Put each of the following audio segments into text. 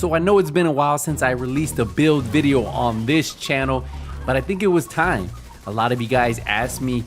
So I know it's been a while since I released a build video on this channel, but I think it was time. A lot of you guys asked me,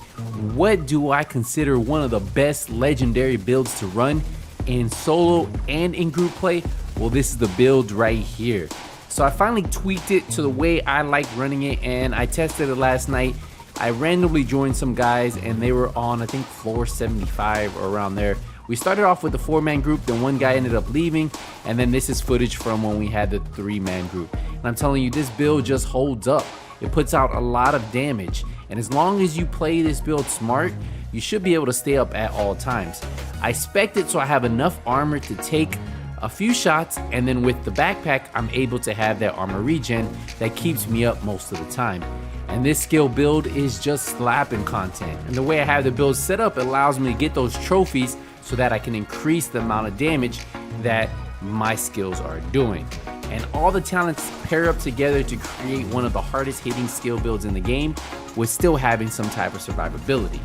what do I consider one of the best legendary builds to run in solo and in group play? Well, this is the build right here. So I finally tweaked it to the way I like running it, and I tested it last night. I randomly joined some guys and they were on, I think, floor 75 or around there. We started off with a 4-man group, then one guy ended up leaving, and then this is footage from when we had the 3-man group. And I'm telling you, this build just holds up. It puts out a lot of damage, and as long as you play this build smart, you should be able to stay up at all times. I spec'd it so I have enough armor to take a few shots, and then with the backpack, I'm able to have that armor regen that keeps me up most of the time. And this skill build is just slapping content. And the way I have the build set up allows me to get those trophies so that I can increase the amount of damage that my skills are doing. And all the talents pair up together to create one of the hardest hitting skill builds in the game with still having some type of survivability.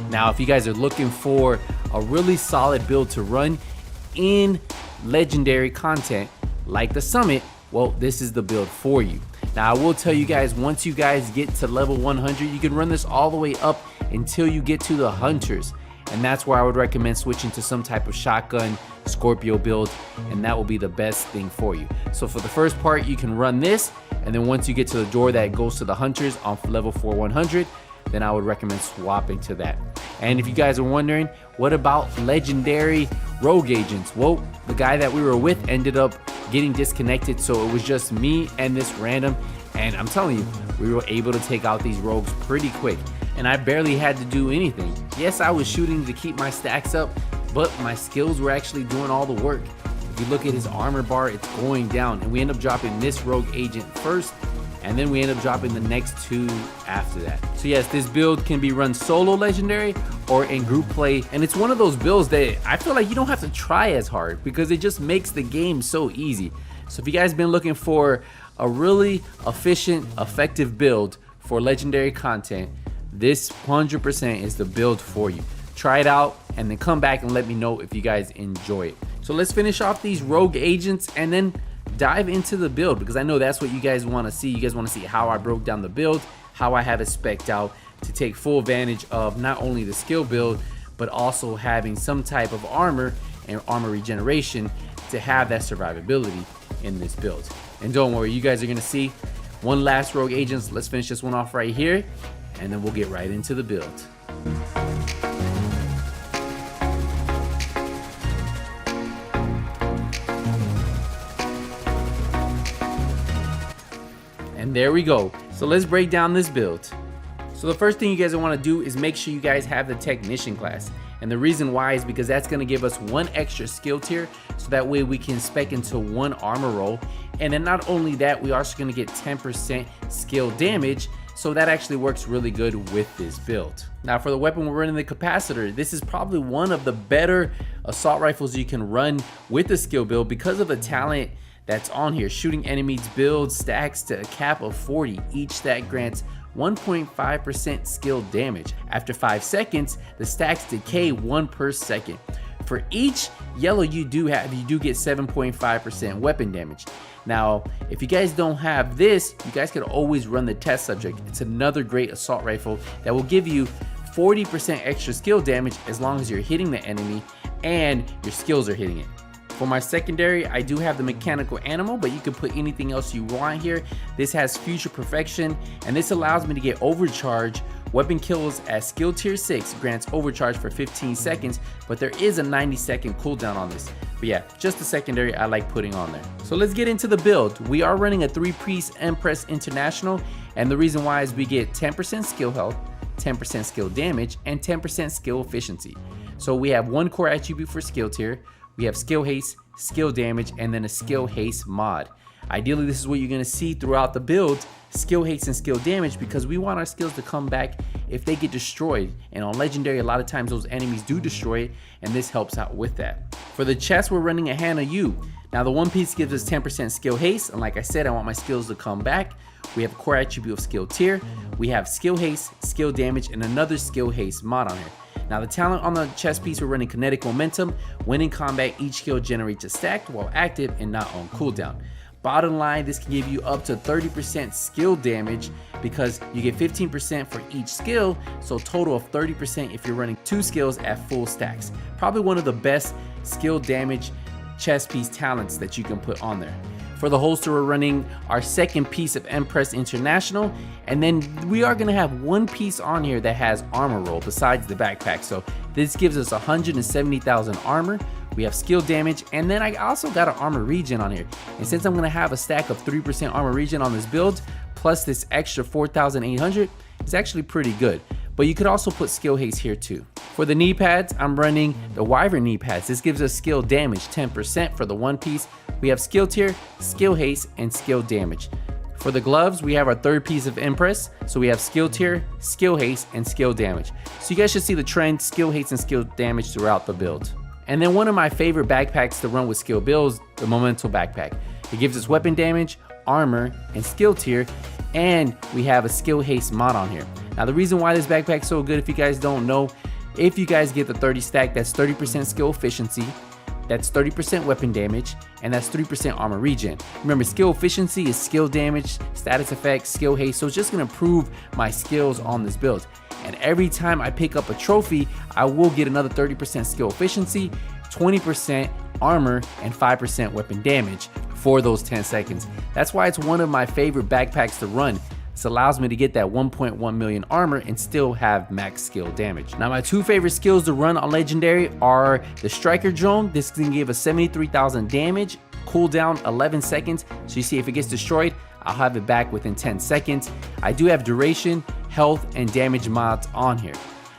Now, if you guys are looking for a really solid build to run in legendary content like the Summit, well, this is the build for you. Now, I will tell you guys, once you guys get to level 100, you can run this all the way up until you get to the Hunters. And that's where I would recommend switching to some type of shotgun Scorpio build, and that will be the best thing for you. So for the first part, you can run this, and then once you get to the door that goes to the Hunters on level 4-100, then I would recommend swapping to that. And if you guys are wondering, what about legendary rogue agents? Well, the guy that we were with ended up getting disconnected, so it was just me and this random, and I'm telling you, we were able to take out these rogues pretty quick, and I barely had to do anything. Yes, I was shooting to keep my stacks up, but my skills were actually doing all the work. If you look at his armor bar, it's going down, and we end up dropping this rogue agent first, and then we end up dropping the next two after that. So yes, this build can be run solo legendary or in group play, and it's one of those builds that I feel like you don't have to try as hard because it just makes the game so easy. So if you guys been looking for a really efficient, effective build for legendary content, this 100% is the build for you. Try it out and then come back and let me know if you guys enjoy it. So let's finish off these rogue agents and then dive into the build, because I know that's what you guys want to see. You guys want to see how I broke down the build, how I have it spec'd out to take full advantage of not only the skill build, but also having some type of armor and armor regeneration to have that survivability in this build. And don't worry, you guys are going to see one last rogue agents. Let's finish this one off right here, and then we'll get right into the build. And there we go. So let's break down this build. So the first thing you guys want to do is make sure you guys have the technician class. And the reason why is because that's going to give us one extra skill tier, so that way we can spec into one armor roll. And then not only that, we are also going to get 10% skill damage, so that actually works really good with this build. Now for the weapon, we're running the capacitor. This is probably one of the better assault rifles you can run with the skill build because of the talent that's on here. Shooting enemies builds stacks to a cap of 40. Each stack grants 1.5% skill damage. After 5 seconds, the stacks decay 1 per second. For each yellow you do have, you do get 7.5% weapon damage. Now, if you guys don't have this, you guys could always run the test subject. It's another great assault rifle that will give you 40% extra skill damage as long as you're hitting the enemy and your skills are hitting it. For my secondary, I do have the mechanical animal, but you can put anything else you want here. This has future perfection, and this allows me to get overcharge. Weapon kills at skill tier 6 grants overcharge for 15 seconds, but there is a 90-second cooldown on this. But yeah, just the secondary I like putting on there. So let's get into the build. We are running a 3-piece Empress International, and the reason why is we get 10% skill health, 10% skill damage, and 10% skill efficiency. So we have one core attribute for skill tier. We have skill haste, skill damage, and then a skill haste mod. Ideally, this is what you're going to see throughout the build, skill haste and skill damage, because we want our skills to come back if they get destroyed. And on legendary, a lot of times those enemies do destroy it, and this helps out with that. For the chest, we're running a Hannah U. Now the one piece gives us 10% skill haste, and like I said, I want my skills to come back. We have a core attribute of skill tier. We have skill haste, skill damage, and another skill haste mod on here. Now the talent on the chest piece, we're running kinetic momentum. When in combat, each skill generates a stack while active and not on cooldown. Bottom line, this can give you up to 30% skill damage because you get 15% for each skill, so total of 30% if you're running 2 skills at full stacks. Probably one of the best skill damage chest piece talents that you can put on there. For the holster, we're running our second piece of Empress International, and then we are gonna have one piece on here that has armor roll besides the backpack. So this gives us 170,000 armor. We have skill damage, and then I also got an armor regen on here. And since I'm gonna have a stack of 3% armor regen on this build, plus this extra 4,800, it's actually pretty good. But you could also put skill haste here too. For the knee pads, I'm running the Wyvern knee pads. This gives us skill damage 10% for the one piece. We have skill tier, skill haste, and skill damage. For the gloves, we have our third piece of Empress. So we have skill tier, skill haste, and skill damage. So you guys should see the trend, skill haste and skill damage throughout the build. And then one of my favorite backpacks to run with skill builds, the Memento backpack. It gives us weapon damage, armor, and skill tier, and we have a skill haste mod on here. Now the reason why this backpack's so good, if you guys don't know, if you guys get the 30 stack, that's 30% skill efficiency, that's 30% weapon damage, and that's 3% armor regen. Remember, skill efficiency is skill damage, status effects, skill haste, so it's just gonna improve my skills on this build. And every time I pick up a trophy, I will get another 30% skill efficiency, 20% armor, and 5% weapon damage for those 10 seconds. That's why it's one of my favorite backpacks to run. This allows me to get that 1.1 million armor and still have max skill damage. Now my 2 favorite skills to run on Legendary are the Striker Drone. This can give us 73,000 damage, cooldown 11 seconds. So you see if it gets destroyed, I'll have it back within 10 seconds. I do have duration, health, and damage mods on here.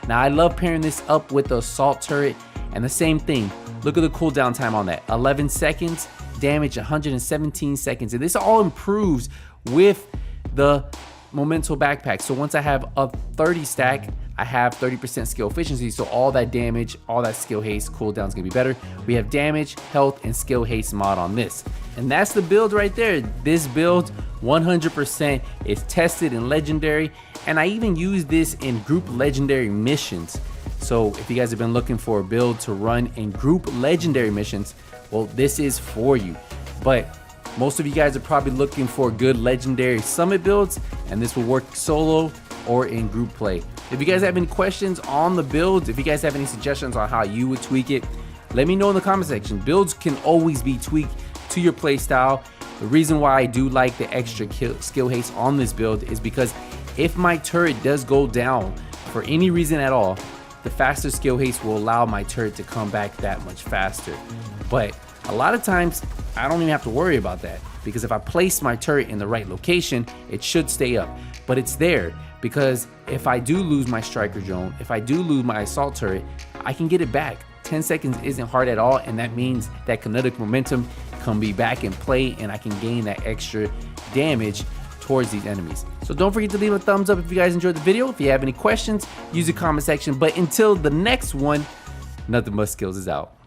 Now I love pairing this up with the Assault Turret, and the same thing. Look at the cooldown time on that, 11 seconds, damage 117 seconds. And this all improves with the Memento backpack. So once I have a 30 stack, I have 30% skill efficiency, so all that damage, all that skill haste, cooldown is gonna be better. We have damage, health, and skill haste mod on this. And that's the build right there. This build 100% is tested in Legendary, and I even use this in group Legendary missions. So if you guys have been looking for a build to run in group Legendary missions, well, this is for you. But most of you guys are probably looking for good Legendary Summit builds, and this will work solo or in group play. If you guys have any questions on the builds, if you guys have any suggestions on how you would tweak it, let me know in the comment section. Builds can always be tweaked to your play style. The reason why I do like the extra skill haste on this build is because if my turret does go down for any reason at all, the faster skill haste will allow my turret to come back that much faster. But a lot of times, I don't even have to worry about that, because if I place my turret in the right location, it should stay up. But it's there because if I do lose my Striker Drone, if I do lose my Assault Turret, I can get it back. 10 seconds isn't hard at all, and that means that kinetic momentum can be back in play, and I can gain that extra damage towards these enemies. So don't forget to leave a thumbs up if you guys enjoyed the video. If you have any questions, use the comment section. But until the next one, Nothing But Skills is out.